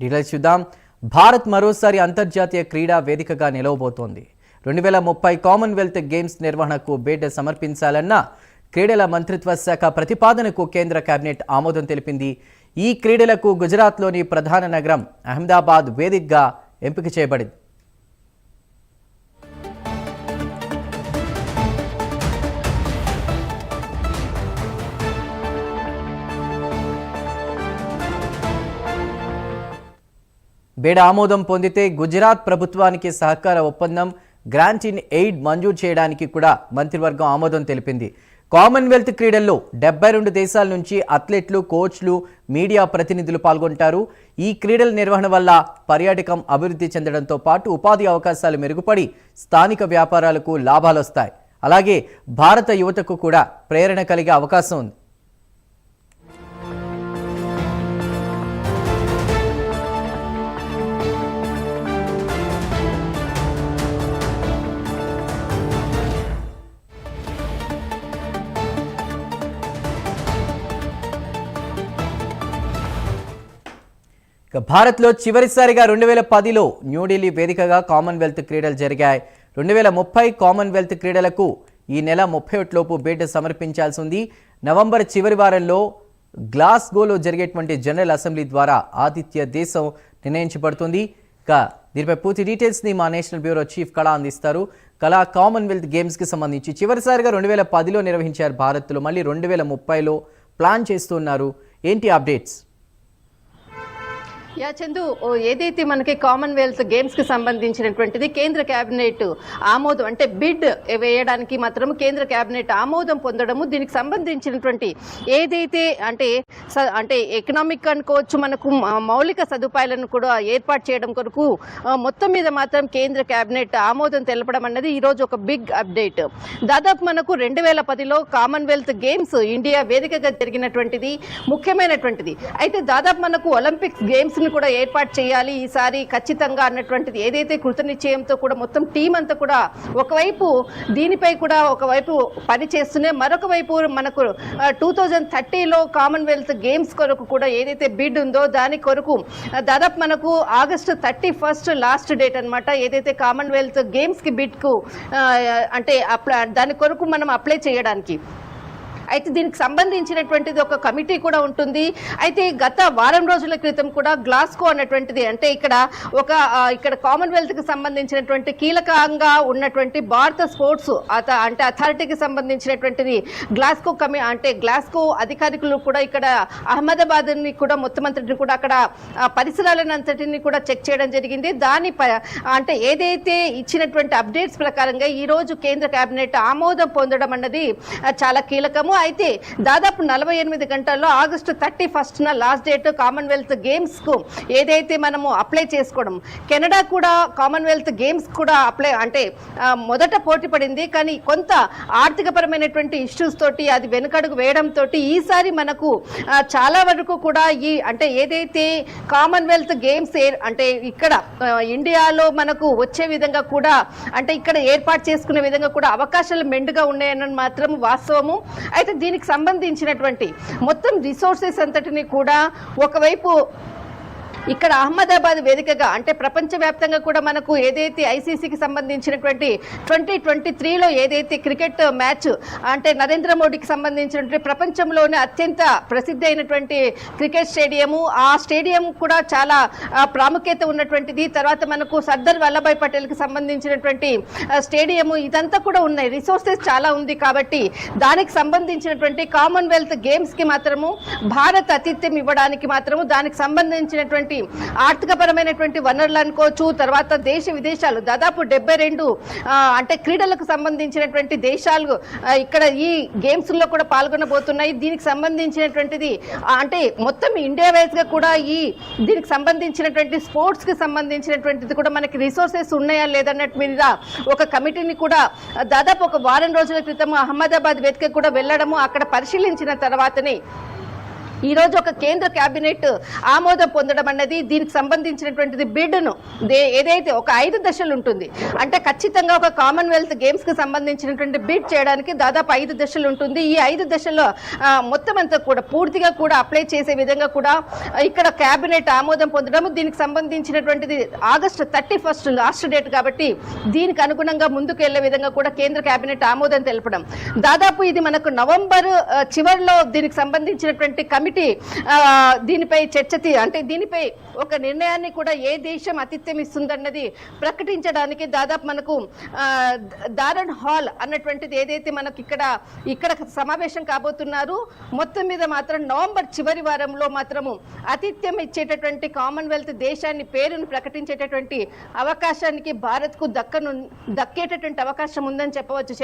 Details చూద్దాం. భారత్ మరోసారి అంతర్జాతీయ క్రీడా వేదికగా నిలవబోతోంది. 2030 కామన్వెల్త్ గేమ్స్ నిర్వహణకు బిడ్ సమర్పించాలన్న క్రీడల మంత్రిత్వ శాఖ ప్రతిపాదనకు కేంద్ర కేబినెట్ ఆమోదం తెలిపింది. ఈ క్రీడలకు గుజరాత్లోని ప్రధాన నగరం అహ్మదాబాద్ వేదికగా ఎంపిక చేయబడింది. బిడ్ ఆమోదం పొందితే గుజరాత్ ప్రభుత్వానికి సహకార ఒప్పందం గ్రాంట్ ఇన్ ఎయిడ్ మంజూరు చేయడానికి కూడా మంత్రివర్గం ఆమోదం తెలిపింది. కామన్వెల్త్ క్రీడల్లో 72 దేశాల నుంచి అథ్లెట్లు, కోచ్లు, మీడియా ప్రతినిధులు పాల్గొంటారు. ఈ క్రీడల నిర్వహణ వల్ల పర్యాటకం అభివృద్ధి చెందడంతో పాటు ఉపాధి అవకాశాలు మెరుగుపడి స్థానిక వ్యాపారాలకు లాభాలొస్తాయి. అలాగే భారత యువతకు కూడా ప్రేరణ కలిగే అవకాశం ఉంది. భారత్లో చివరిసారిగా 2010లో న్యూఢిల్లీ వేదికగా కామన్వెల్త్ క్రీడలు జరిగాయి. 2030 కామన్వెల్త్ క్రీడలకు ఈ నెల 31 లోపు బిడ్ సమర్పించాల్సి ఉంది. నవంబర్ చివరి వారంలో గ్లాస్గోలో జరిగేటువంటి జనరల్ అసెంబ్లీ ద్వారా ఆతిథ్య దేశం నిర్ణయించబడుతుంది. దీనిపై పూర్తి డీటెయిల్స్ని మా నేషనల్ బ్యూరో చీఫ్ కళ అందిస్తారు. కళ, కామన్వెల్త్ గేమ్స్కి సంబంధించి చివరిసారిగా 2010లో నిర్వహించారు భారత్లో, మళ్ళీ 2030లో ప్లాన్ చేస్తున్నారు. ఏంటి అప్డేట్స్? చందు, ఏదైతే మనకి కామన్వెల్త్ గేమ్స్ కి సంబంధించినటువంటిది కేంద్ర కేబినెట్ ఆమోదం, అంటే బిడ్ వేయడానికి మాత్రం కేంద్ర కేబినెట్ ఆమోదం పొందడము, దీనికి సంబంధించినటువంటి ఏదైతే అంటే ఎకనామిక్ అనుకోవచ్చు, మనకు మౌలిక సదుపాయాలను కూడా ఏర్పాటు చేయడం కొరకు మొత్తం మీద మాత్రం కేంద్ర కేబినెట్ ఆమోదం తెలపడం అన్నది ఈరోజు ఒక బిగ్ అప్డేట్. దాదాపు మనకు 2010లో కామన్వెల్త్ గేమ్స్ ఇండియా వేదికగా జరిగినటువంటిది ముఖ్యమైనటువంటిది. అయితే దాదాపు మనకు ఒలింపిక్స్ గేమ్స్ కూడా ఏర్పాటు చేయాలి ఈసారి ఖచ్చితంగా అన్నటువంటిది ఏదైతే కృతనిశ్చయంతో కూడా మొత్తం టీం అంతా కూడా ఒకవైపు దీనిపై కూడా ఒకవైపు పని చేస్తూనే మరొక వైపు మనకు 2030లో కామన్వెల్త్ గేమ్స్ కొరకు కూడా ఏదైతే బిడ్ ఉందో దాని కొరకు దాదాపు మనకు ఆగస్టు 31 లాస్ట్ డేట్ అనమాట. ఏదైతే కామన్వెల్త్ గేమ్స్ కి బిడ్ కు అంటే దాని కొరకు మనం అప్లై చేయడానికి. అయితే దీనికి సంబంధించినటువంటిది ఒక కమిటీ కూడా ఉంటుంది. అయితే గత వారం రోజుల క్రితం కూడా గ్లాస్గో అన్నటువంటిది, అంటే ఇక్కడ కామన్వెల్త్ కి సంబంధించినటువంటి కీలకంగా ఉన్నటువంటి భారత స్పోర్ట్స్ అంటే అథారిటీకి సంబంధించినటువంటిది గ్లాస్గో అధికారికులు కూడా ఇక్కడ అహ్మదాబాద్ ని కూడా మొత్తమంతటిని కూడా అక్కడ పరిసరాలన్నంతటిని కూడా చెక్ చేయడం జరిగింది. అంటే ఏదైతే ఇచ్చినటువంటి అప్డేట్స్ ప్రకారంగా ఈ రోజు కేంద్ర కేబినెట్ ఆమోదం పొందడం అన్నది చాలా కీలకము. అయితే దాదాపు 48 గంటల్లో ఆగస్టు 31న లాస్ట్ డేట్ కామన్వెల్త్ గేమ్స్ కు ఏదైతే మనము అప్లై చేసుకోవడం. కెనడా కూడా కామన్వెల్త్ గేమ్స్ కూడా మొదట పోటీ పడింది, కానీ కొంత ఆర్థికపరమైనటువంటి ఇష్యూస్ తోటి అది వెనుకడుగు వేయడంతో ఈసారి మనకు చాలా వరకు కూడా ఏదైతే కామన్వెల్త్ గేమ్స్ ఇక్కడ ఇండియాలో మనకు వచ్చే విధంగా కూడా ఇక్కడ ఏర్పాటు చేసుకునే విధంగా కూడా అవకాశాలు మెండుగా ఉన్నాయని మాత్రం వాస్తవము. అయితే దీనికి సంబంధించినటువంటి మొత్తం రిసోర్సెస్ అంతటిని కూడా ఒకవైపు ఇక్కడ అహ్మదాబాద్ వేదికగా ప్రపంచవ్యాప్తంగా కూడా మనకు ఏదైతే ఐసీసీకి సంబంధించినటువంటి 2023లో ఏదైతే క్రికెట్ మ్యాచ్ నరేంద్ర మోడీకి సంబంధించినటువంటి ప్రపంచంలోనే అత్యంత ప్రసిద్ధి అయినటువంటి క్రికెట్ స్టేడియము, ఆ స్టేడియం కూడా చాలా ప్రాముఖ్యత ఉన్నటువంటిది. తర్వాత మనకు సర్దార్ వల్లభాయ్ పటేల్కి సంబంధించినటువంటి స్టేడియము, ఇదంతా కూడా ఉన్నాయి. రిసోర్సెస్ చాలా ఉంది కాబట్టి దానికి సంబంధించినటువంటి కామన్వెల్త్ గేమ్స్ కి మాత్రము భారత్ ఆతిథ్యం ఇవ్వడానికి మాత్రము దానికి సంబంధించినటువంటి ఆర్థికపరమైనటువంటి వనరులు అనుకోవచ్చు, తర్వాత దేశ విదేశాలు దాదాపు 72 క్రీడలకు సంబంధించినటువంటి దేశాలు ఇక్కడ ఈ గేమ్స్ లో కూడా పాల్గొనబోతున్నాయి. దీనికి సంబంధించినటువంటిది మొత్తం ఇండియా వైజ్ గా కూడా దీనికి సంబంధించినటువంటి స్పోర్ట్స్ కి సంబంధించినటువంటిది కూడా మనకి రిసోర్సెస్ ఉన్నాయా లేదన్నట్టు మీద ఒక కమిటీని కూడా దాదాపు ఒక వారం రోజుల క్రితం అహ్మదాబాద్ వేదిక కూడా వెళ్ళడము, అక్కడ పరిశీలించిన తర్వాతనే ఈ రోజు ఒక కేంద్ర కేబినెట్ ఆమోదం పొందడం అన్నది దీనికి సంబంధించినటువంటిది బిడ్ను ఏదైతే ఒక 5 దశలు ఉంటుంది. అంటే ఖచ్చితంగా ఒక కామన్వెల్త్ గేమ్స్ కి సంబంధించినటువంటి బిడ్ చేయడానికి దాదాపు 5 దశలు ఉంటుంది. ఈ 5 దశల్లో మొత్తం అంతా కూడా పూర్తిగా కూడా అప్లై చేసే విధంగా కూడా ఇక్కడ కేబినెట్ ఆమోదం పొందడం, దీనికి సంబంధించినటువంటిది ఆగస్టు 31 లాస్ట్ డేట్ కాబట్టి దీనికి అనుగుణంగా ముందుకు వెళ్లే విధంగా కూడా కేంద్ర కేబినెట్ ఆమోదం తెలపడం. దాదాపు ఇది మనకు నవంబర్ చివరిలో దీనికి సంబంధించినటువంటి కమిటీ దీనిపై అంటే దీనిపై ఒక నిర్ణయాన్ని కూడా ఏ దేశం ఆతిథ్యం ఇస్తుందన్నది ప్రకటించడానికి దాదాపు మనకు దారన్ హాల్ అన్నటువంటిది ఏదైతే మనకి ఇక్కడ సమావేశం కాబోతున్నారు. మొత్తం మీద మాత్రం నవంబర్ చివరి వారంలో మాత్రము ఆతిథ్యం ఇచ్చేటటువంటి కామన్వెల్త్ దేశాన్ని పేరును ప్రకటించేటటువంటి అవకాశానికి భారత్ కు దక్కేటటువంటి అవకాశం ఉందని చెప్పవచ్చు.